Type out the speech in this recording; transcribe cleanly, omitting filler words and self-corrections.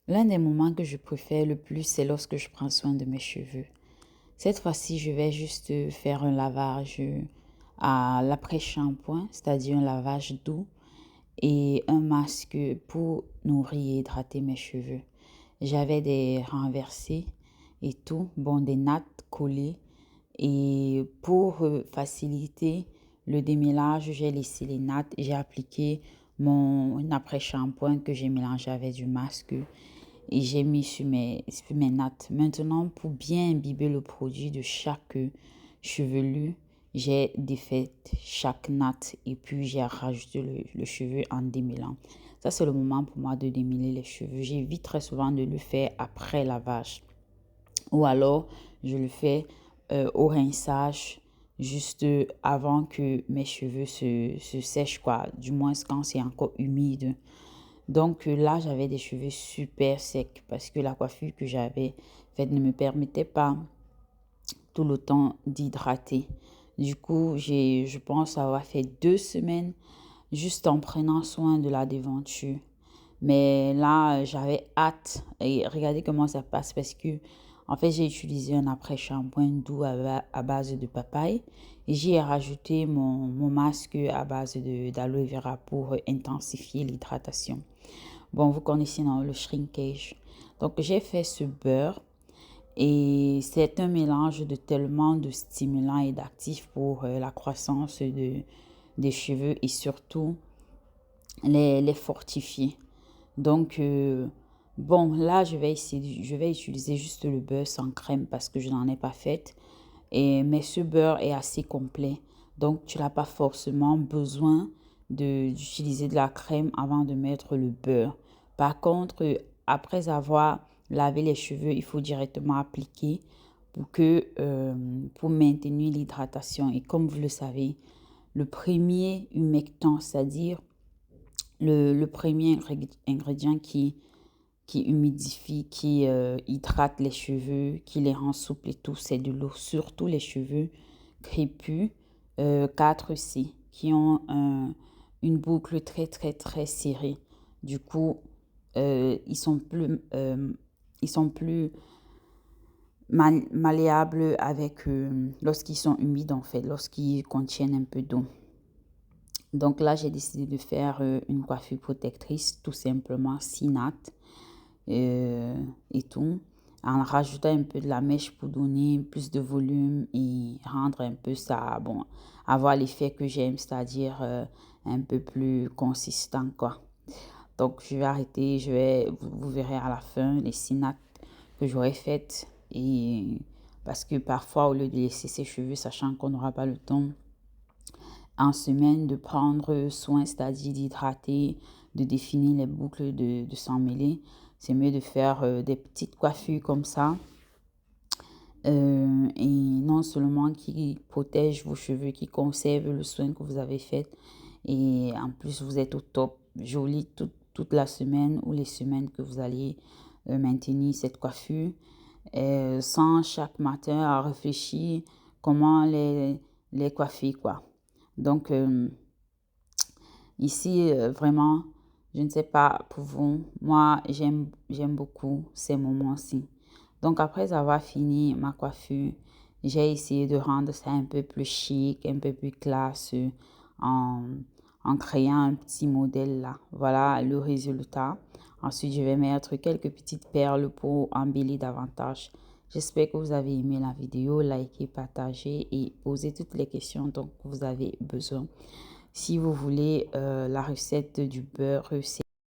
L'un des moments que je préfère le plus, c'est lorsque je prends soin de mes cheveux. Cette fois-ci, je vais juste faire un lavage à l'après-shampoing, c'est-à-dire un lavage doux et un masque pour nourrir et hydrater mes cheveux. J'avais des renversés et tout, bon, des nattes collées. Et pour faciliter le démêlage, j'ai laissé les nattes et j'ai appliqué mon après-shampoing que j'ai mélangé avec du masque et j'ai mis sur mes nattes. Maintenant, pour bien imbiber le produit de chaque chevelu, j'ai défait chaque natte et puis j'ai rajouté le cheveu en démêlant. Ça, c'est le moment pour moi de démêler les cheveux. J'évite très souvent de le faire après lavage. Ou alors, je le fais au rinçage juste avant que mes cheveux se sèchent, quoi. Du moins quand c'est encore humide. Donc là, j'avais des cheveux super secs parce que la coiffure que j'avais faite ne me permettait pas tout le temps d'hydrater. Du coup, je pense avoir fait 2 semaines juste en prenant soin de la devanture. Mais là, j'avais hâte. Et regardez comment ça passe parce que, en fait, j'ai utilisé un après-shampoing doux à base de papaye. Et j'y ai rajouté mon masque à base d'aloe vera pour intensifier l'hydratation. Bon, vous connaissez non, le shrinkage. Donc, j'ai fait ce beurre et c'est un mélange de tellement de stimulants et d'actifs pour la croissance des cheveux et surtout les fortifier. Donc, bon, là, je vais utiliser juste le beurre sans crème parce que je n'en ai pas fait. Mais ce beurre est assez complet. Donc, tu n'as pas forcément besoin d'utiliser de la crème avant de mettre le beurre. Par contre, après avoir lavé les cheveux, il faut directement appliquer pour maintenir l'hydratation. Et comme vous le savez, le premier humectant, c'est-à-dire le premier ingrédient qui humidifie, qui hydrate les cheveux, qui les rend souples et tout, c'est de l'eau. Surtout les cheveux crépus 4C qui ont une boucle très très très serrée. Du coup, ils sont plus malléables avec lorsqu'ils sont humides en fait, lorsqu'ils contiennent un peu d'eau. Donc là, j'ai décidé de faire une coiffure protectrice, tout simplement 6 nattes et tout, en rajoutant un peu de la mèche pour donner plus de volume et rendre un peu ça, bon, avoir l'effet que j'aime, c'est-à-dire un peu plus consistant, quoi. Donc, je vais arrêter, vous verrez à la fin les 6 nattes que j'aurai faites et parce que parfois, au lieu de laisser ses cheveux, sachant qu'on n'aura pas le temps, en semaine de prendre soin, c'est-à-dire d'hydrater, de définir les boucles, de s'en mêler. C'est mieux de faire des petites coiffures comme ça. Et non seulement qui protège vos cheveux, qui conserve le soin que vous avez fait. Et en plus, vous êtes au top, joli toute la semaine ou les semaines que vous allez maintenir cette coiffure. Sans chaque matin à réfléchir comment les coiffer, quoi. Donc, ici, vraiment, je ne sais pas pour vous, moi, j'aime beaucoup ces moments-ci. Donc, après avoir fini ma coiffure, j'ai essayé de rendre ça un peu plus chic, un peu plus classe en, en créant un petit modèle là. Voilà le résultat. Ensuite, je vais mettre quelques petites perles pour embellir davantage. J'espère que vous avez aimé la vidéo. Likez, partagez et posez toutes les questions dont vous avez besoin. Si vous voulez la recette du beurre,